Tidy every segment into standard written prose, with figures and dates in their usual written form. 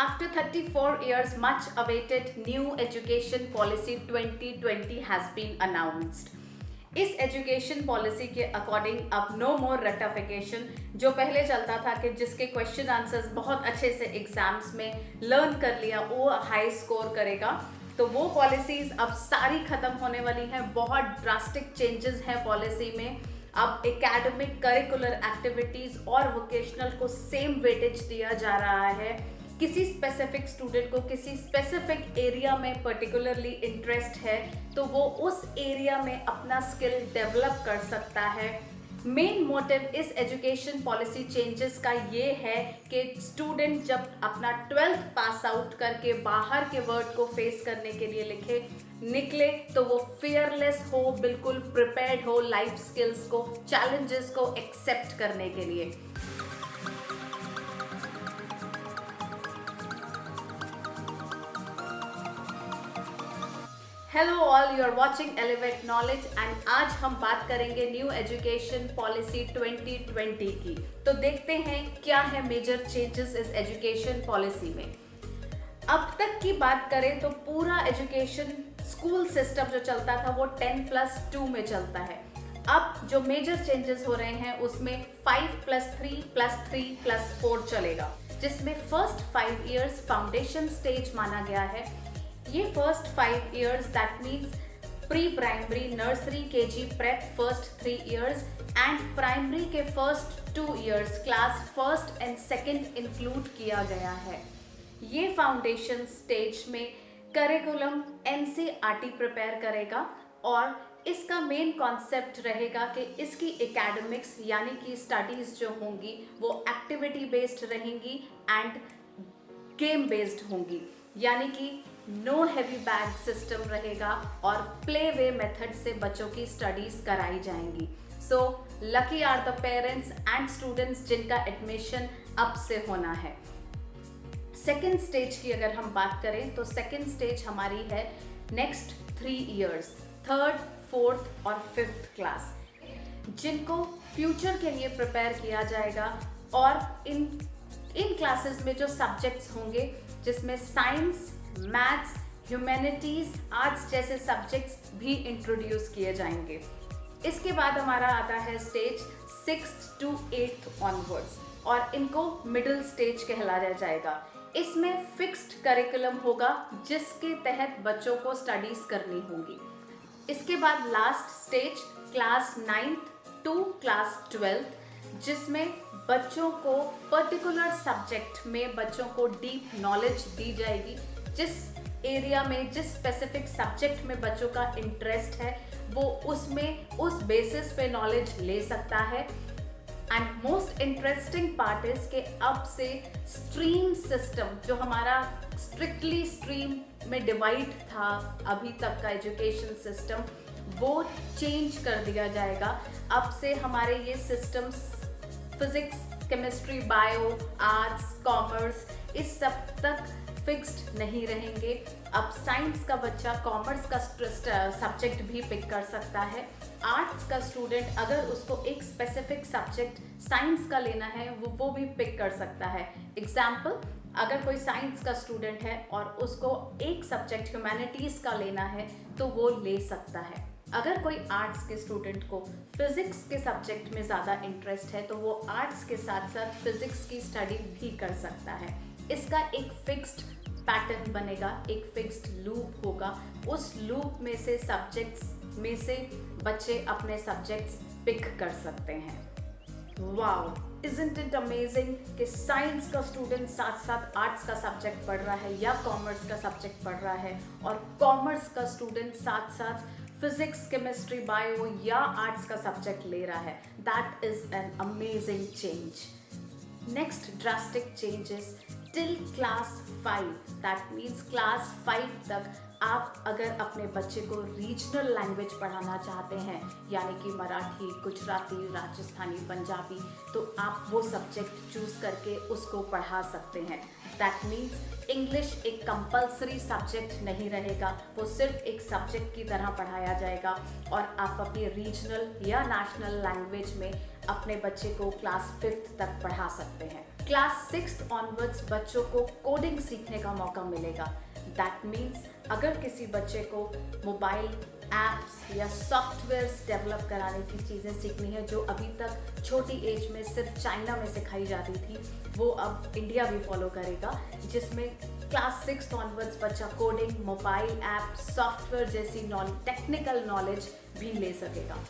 After 34 years, much awaited new education policy 2020 has been announced. इस education policy के according अब no मोर rectification. जो पहले चलता था कि जिसके क्वेश्चन आंसर्स बहुत अच्छे से एग्जाम्स में लर्न कर लिया वो हाई स्कोर करेगा, तो वो पॉलिसीज अब सारी खत्म होने वाली हैं। बहुत ड्रास्टिक चेंजेस हैं पॉलिसी में। अब एकेडमिक करिकुलर एक्टिविटीज और वोकेशनल को सेम वेटेज दिया जा रहा है। किसी स्पेसिफिक स्टूडेंट को किसी स्पेसिफिक एरिया में पर्टिकुलरली इंटरेस्ट है तो वो उस एरिया में अपना स्किल डेवलप कर सकता है। मेन मोटिव इस एजुकेशन पॉलिसी चेंजेस का ये है कि स्टूडेंट जब अपना 12th पास आउट करके बाहर के वर्ल्ड को फेस करने के लिए निकले तो वो फियरलेस हो, बिल्कुल प्रिपेयर्ड हो लाइफ स्किल्स को, चैलेंजेस को एक्सेप्ट करने के लिए। Hello all, you are watching Elevate Knowledge and आज हम बात करेंगे न्यू एजुकेशन पॉलिसी 2020 की। तो देखते हैं क्या है मेजर चेंजेस इस एजुकेशन पॉलिसी में। अब तक की बात करें तो पूरा एजुकेशन स्कूल सिस्टम जो चलता था वो 10+2 में चलता है। अब जो मेजर चेंजेस हो रहे हैं उसमें 5+3+3+4 चलेगा, जिसमें फर्स्ट 5 इयर्स फाउंडेशन स्टेज माना गया है। ये first 5 years that means pre primary, nursery, KG, prep first 3 years and primary के first 2 years class first and second include किया गया है। ये फाउंडेशन स्टेज में करिकुलम एनसीईआरटी प्रिपेयर करेगा और इसका मेन कॉन्सेप्ट रहेगा कि इसकी एकेडमिक्स यानी कि स्टडीज जो होंगी वो एक्टिविटी बेस्ड रहेंगी एंड गेम बेस्ड होंगी, यानी कि नो हैवी बैग सिस्टम रहेगा और प्ले वे मेथड से बच्चों की स्टडीज कराई जाएंगी। So lucky are the parents and students जिनका एडमिशन अब से होना है। सेकेंड स्टेज की अगर हम बात करें तो सेकेंड स्टेज हमारी है नेक्स्ट 3 इयर्स, 3rd, 4th और 5th क्लास, जिनको फ्यूचर के लिए प्रिपेयर किया जाएगा। और इन क्लासेस में जो सब्जेक्ट्स होंगे जिसमें साइंस, मैथ्स, ह्यूमैनिटीज, आर्ट्स जैसे सब्जेक्ट्स भी इंट्रोड्यूस किए जाएंगे। इसके बाद हमारा आता है stage 6th to 8th onwards और इनको मिडिल स्टेज कहलाया जाएगा। इसमें फिक्स्ड करिकुलम होगा जिसके तहत बच्चों को स्टडीज करनी होंगी। इसके बाद last stage class 9th to class 12th, जिसमें बच्चों को पर्टिकुलर सब्जेक्ट में बच्चों को डीप नॉलेज दी जाएगी। जिस एरिया में, जिस स्पेसिफिक सब्जेक्ट में बच्चों का इंटरेस्ट है वो उसमें उस बेसिस पे नॉलेज ले सकता है। And most interesting part is कि अब से स्ट्रीम सिस्टम जो हमारा स्ट्रिक्टली स्ट्रीम में डिवाइड था अभी तक का एजुकेशन सिस्टम, वो चेंज कर दिया जाएगा। अब से हमारे ये systems physics, chemistry, bio, arts, commerce इस सब तक फिक्स्ड नहीं रहेंगे। अब साइंस का बच्चा कॉमर्स का सब्जेक्ट भी पिक कर सकता है। आर्ट्स का स्टूडेंट अगर उसको एक स्पेसिफिक सब्जेक्ट साइंस का लेना है वो भी पिक कर सकता है। एग्जाम्पल, अगर कोई साइंस का स्टूडेंट है और उसको एक सब्जेक्ट ह्यूमैनिटीज़ का लेना है तो वो ले सकता है। अगर कोई आर्ट्स के स्टूडेंट को फिजिक्स के सब्जेक्ट में ज़्यादा इंटरेस्ट है तो वो आर्ट्स के साथ साथ फिजिक्स की स्टडी भी कर सकता है। इसका एक फिक्स्ड पैटर्न बनेगा, एक फिक्स्ड लूप होगा। उस लूप में से सब्जेक्ट्स में से बच्चे अपने सब्जेक्ट्स पिक कर सकते हैं। वाओ, इजंट इट अमेजिंग कि साइंस का स्टूडेंट साथ साथ आर्ट्स का सब्जेक्ट पढ़ रहा है या कॉमर्स का सब्जेक्ट पढ़ रहा है और कॉमर्स का स्टूडेंट साथ साथ फिजिक्स, केमिस्ट्री, बायो या आर्ट्स का सब्जेक्ट ले रहा है। That is an amazing change. Next drastic changes till class 5, that means class 5 तक आप अगर अपने बच्चे को रीजनल लैंग्वेज पढ़ाना चाहते हैं यानी कि मराठी, गुजराती, राजस्थानी, पंजाबी, तो आप वो सब्जेक्ट चूज करके उसको पढ़ा सकते हैं। दैट मीन्स इंग्लिश एक कंपल्सरी सब्जेक्ट नहीं रहेगा, वो सिर्फ एक सब्जेक्ट की तरह पढ़ाया जाएगा और आप अपनी रीजनल या नेशनल लैंग्वेज में अपने बच्चे को क्लास 5th तक पढ़ा सकते हैं। क्लास 6 ऑनवर्ड्स बच्चों को कोडिंग सीखने का मौका मिलेगा। दैट मीन्स अगर किसी बच्चे को मोबाइल एप्स या सॉफ्टवेयर्स डेवलप कराने की चीज़ें सीखनी है जो अभी तक छोटी एज में सिर्फ चाइना में सिखाई जाती थी, वो अब इंडिया भी फॉलो करेगा, जिसमें क्लास 6 ऑनवर्ड्स बच्चा कोडिंग, मोबाइल ऐप, सॉफ्टवेयर जैसी टेक्निकल नॉलेज भी ले सकेगा।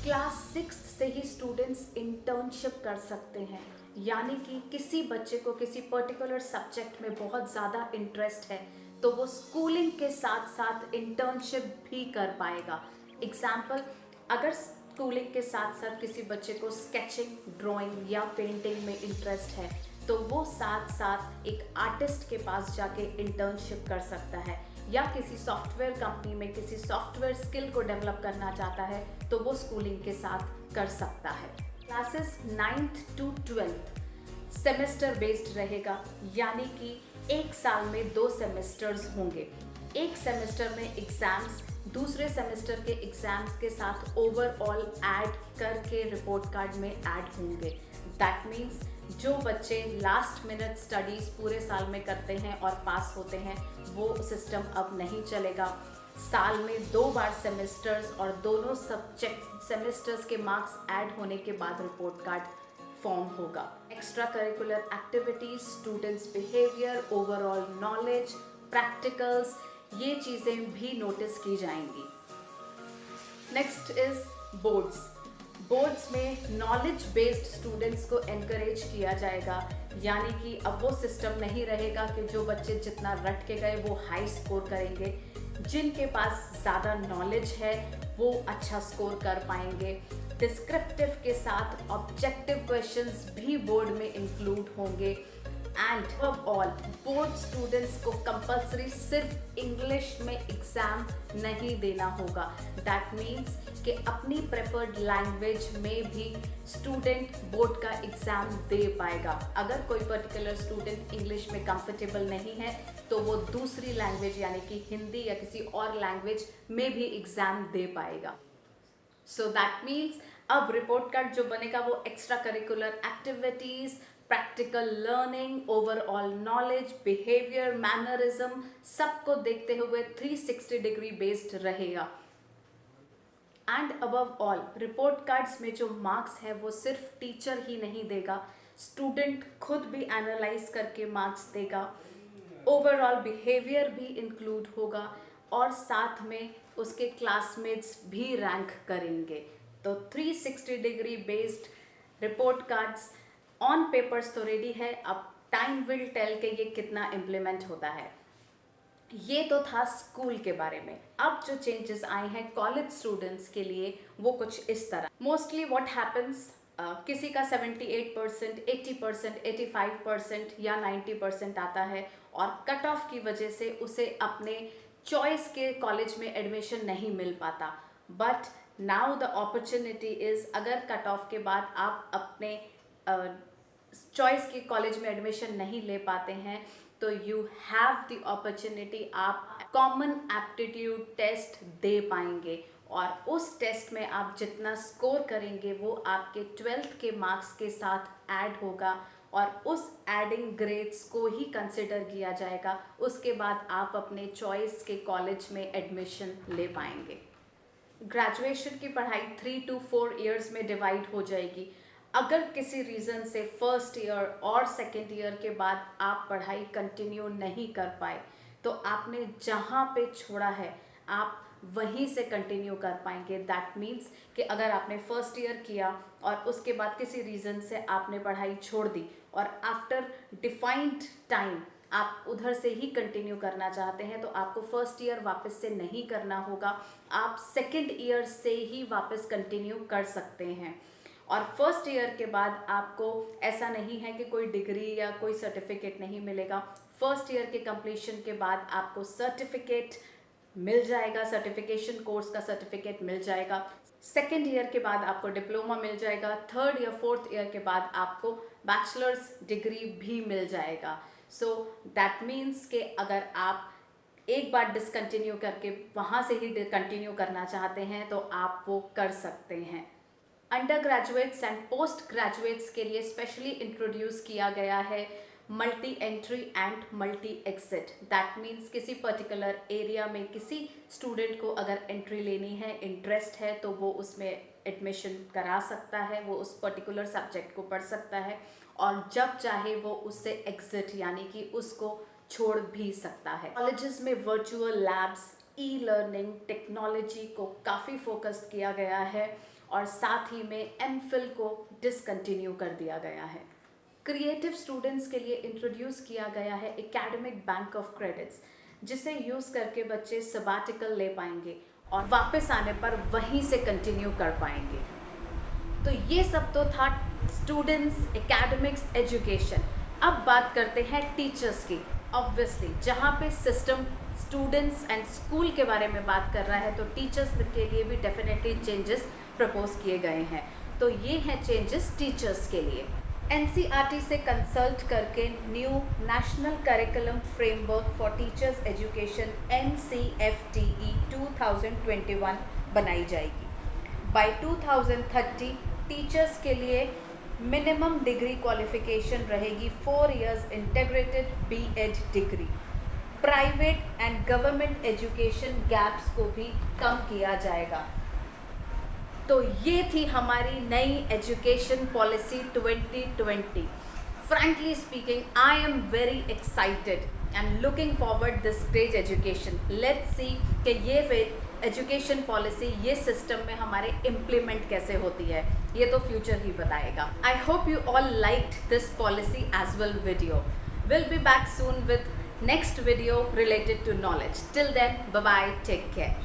क्लास 6 से ही स्टूडेंट्स इंटर्नशिप कर सकते हैं, यानी कि किसी बच्चे को किसी पर्टिकुलर सब्जेक्ट में बहुत ज़्यादा इंटरेस्ट है तो वो स्कूलिंग के साथ साथ इंटर्नशिप भी कर पाएगा। एग्जाम्पल, अगर स्कूलिंग के साथ साथ किसी बच्चे को स्केचिंग, ड्राइंग या पेंटिंग में इंटरेस्ट है तो वो साथ साथ एक आर्टिस्ट के पास जाके इंटर्नशिप कर सकता है, या किसी सॉफ्टवेयर कंपनी में किसी सॉफ्टवेयर स्किल को डेवलप करना चाहता है तो वो स्कूलिंग के साथ कर सकता है। Classes 9th to 12th semester based रहेगा, यानी कि एक साल में 2 सेमेस्टर्स होंगे। एक सेमेस्टर में एग्जाम्स, दूसरे सेमेस्टर के एग्जाम्स के साथ ओवरऑल ऐड करके रिपोर्ट कार्ड में ऐड होंगे। दैट मीन्स जो बच्चे लास्ट मिनट स्टडीज़ पूरे साल में करते हैं और पास होते हैं, वो सिस्टम अब नहीं चलेगा। साल में 2 बार सेमेस्टर्स और दोनों सब्जेक्ट सेमेस्टर्स के मार्क्स ऐड होने के बाद रिपोर्ट कार्ड फॉर्म होगा। Extra curricular activities, students behaviour, overall knowledge, practicals, ये चीज़ें भी नोटिस की जाएंगी। Next is boards. बोर्ड्स में नॉलेज बेस्ड स्टूडेंट्स को एनकरेज किया जाएगा, यानी कि अब वो सिस्टम नहीं रहेगा कि जो बच्चे जितना रट के गए वो हाई स्कोर करेंगे। जिनके पास ज़्यादा नॉलेज है वो अच्छा स्कोर कर पाएंगे। डिस्क्रिप्टिव के साथ ऑब्जेक्टिव क्वेश्चंस भी बोर्ड में इंक्लूड होंगे। एंड अब ऑल बोर्ड स्टूडेंट्स को कंपलसरी सिर्फ इंग्लिश में एग्जाम नहीं देना होगा। दैट मीन्स कि अपनी प्रेफर्ड लैंग्वेज में भी स्टूडेंट बोर्ड का एग्जाम दे पाएगा। अगर कोई पर्टिकुलर स्टूडेंट इंग्लिश में कंफर्टेबल नहीं है तो वो दूसरी लैंग्वेज यानी कि हिंदी या किसी और लैंग्वेज में भी एग्जाम दे पाएगा। सो दैट मीन्स अब रिपोर्ट कार्ड जो बनेगा वो extra curricular activities, practical learning, overall knowledge, behaviour, mannerism सबको देखते हुए 360 डिग्री बेस्ड रहेगा। And above all report cards में जो मार्क्स है वो सिर्फ टीचर ही नहीं देगा, स्टूडेंट खुद भी एनालाइज करके मार्क्स देगा। ओवरऑल बिहेवियर भी इंक्लूड होगा और साथ में उसके क्लासमेट्स भी रैंक करेंगे। तो 360 degree based report cards on papers तो रेडी है, अब टाइम विल टेल के ये कितना इम्प्लीमेंट होता है। ये तो था स्कूल के बारे में। अब जो चेंजेस आए हैं कॉलेज स्टूडेंट्स के लिए वो कुछ इस तरह। मोस्टली व्हाट हैपन्स, किसी का 78%, 80%, 85% या 90% आता है और कट ऑफ की वजह से उसे अपने चॉइस के कॉलेज में एडमिशन नहीं मिल पाता। But now the opportunity is, अगर कट ऑफ के बाद आप अपने चॉइस के कॉलेज में एडमिशन नहीं ले पाते हैं तो यू हैव द अपॉर्चुनिटी, आप कॉमन एप्टीट्यूड टेस्ट दे पाएंगे और उस टेस्ट में आप जितना स्कोर करेंगे वो आपके 12th के मार्क्स के साथ ऐड होगा और उस एडिंग ग्रेड्स को ही कंसिडर किया जाएगा। उसके बाद आप अपने चॉइस के कॉलेज में एडमिशन ले पाएंगे। ग्रेजुएशन की पढ़ाई 3 to 4 ईयर्स में डिवाइड हो जाएगी। अगर किसी रीज़न से फर्स्ट ईयर और सेकेंड ईयर के बाद आप पढ़ाई कंटिन्यू नहीं कर पाए तो आपने जहाँ पे छोड़ा है आप वहीं से कंटिन्यू कर पाएंगे। दैट मीन्स कि अगर आपने फर्स्ट ईयर किया और उसके बाद किसी रीज़न से आपने पढ़ाई छोड़ दी और आफ्टर डिफाइंड टाइम आप उधर से ही कंटिन्यू करना चाहते हैं तो आपको फर्स्ट ईयर वापस से नहीं करना होगा, आप सेकेंड ईयर से ही वापस कंटिन्यू कर सकते हैं। और फर्स्ट ईयर के बाद आपको ऐसा नहीं है कि कोई डिग्री या कोई सर्टिफिकेट नहीं मिलेगा। फर्स्ट ईयर के कंप्लीशन के बाद आपको सर्टिफिकेट मिल जाएगा, सर्टिफिकेशन कोर्स का सर्टिफिकेट मिल जाएगा। सेकेंड ईयर के बाद आपको डिप्लोमा मिल जाएगा। थर्ड या फोर्थ ईयर के बाद आपको बैचलर्स डिग्री भी मिल जाएगा। सो दैट मीन्स कि अगर आप एक बार डिसकंटिन्यू करके वहाँ से ही कंटिन्यू करना चाहते हैं तो आप वो कर सकते हैं। Under graduates and post graduates के लिए स्पेशली इंट्रोड्यूस किया गया है multi entry and multi exit. That means किसी पर्टिकुलर एरिया में किसी स्टूडेंट को अगर एंट्री लेनी है, इंटरेस्ट है, तो वो उसमें एडमिशन करा सकता है, वो उस पर्टिकुलर सब्जेक्ट को पढ़ सकता है और जब चाहे वो उससे एग्जिट यानी कि उसको छोड़ भी सकता है। कॉलेजेस में virtual labs, e learning, technology को काफ़ी फोकस किया गया है और साथ ही में एमफिल को डिसकंटिन्यू कर दिया गया है। क्रिएटिव स्टूडेंट्स के लिए इंट्रोड्यूस किया गया है एकेडमिक बैंक ऑफ क्रेडिट्स, जिसे यूज़ करके बच्चे सबैटिकल ले पाएंगे और वापस आने पर वहीं से कंटिन्यू कर पाएंगे। तो ये सब तो था स्टूडेंट्स, एकेडमिक्स, एजुकेशन। अब बात करते हैं टीचर्स की। ऑब्वियसली जहाँ पे सिस्टम स्टूडेंट्स एंड स्कूल के बारे में बात कर रहा है तो टीचर्स के लिए भी डेफिनेटली चेंजेस प्रपोज किए गए हैं। तो ये हैं चेंजेस टीचर्स के लिए। एनसीईआरटी से कंसल्ट करके new national curriculum framework for teachers education NCFTE 2021 बनाई जाएगी। बाय 2030 टीचर्स के लिए मिनिमम डिग्री क्वालिफिकेशन रहेगी 4 years integrated B.Ed degree. Private and government education gaps को भी कम किया जाएगा। तो ये थी हमारी नई education policy 2020। Frankly speaking, I am very excited and looking forward this great education. Let's see कि ये एजुकेशन पॉलिसी, ये सिस्टम में हमारे इम्प्लीमेंट कैसे होती है, ये तो फ्यूचर ही बताएगा। I hope you all liked this policy as well video. Will be back soon with next video related to knowledge. Till then, bye bye, take care.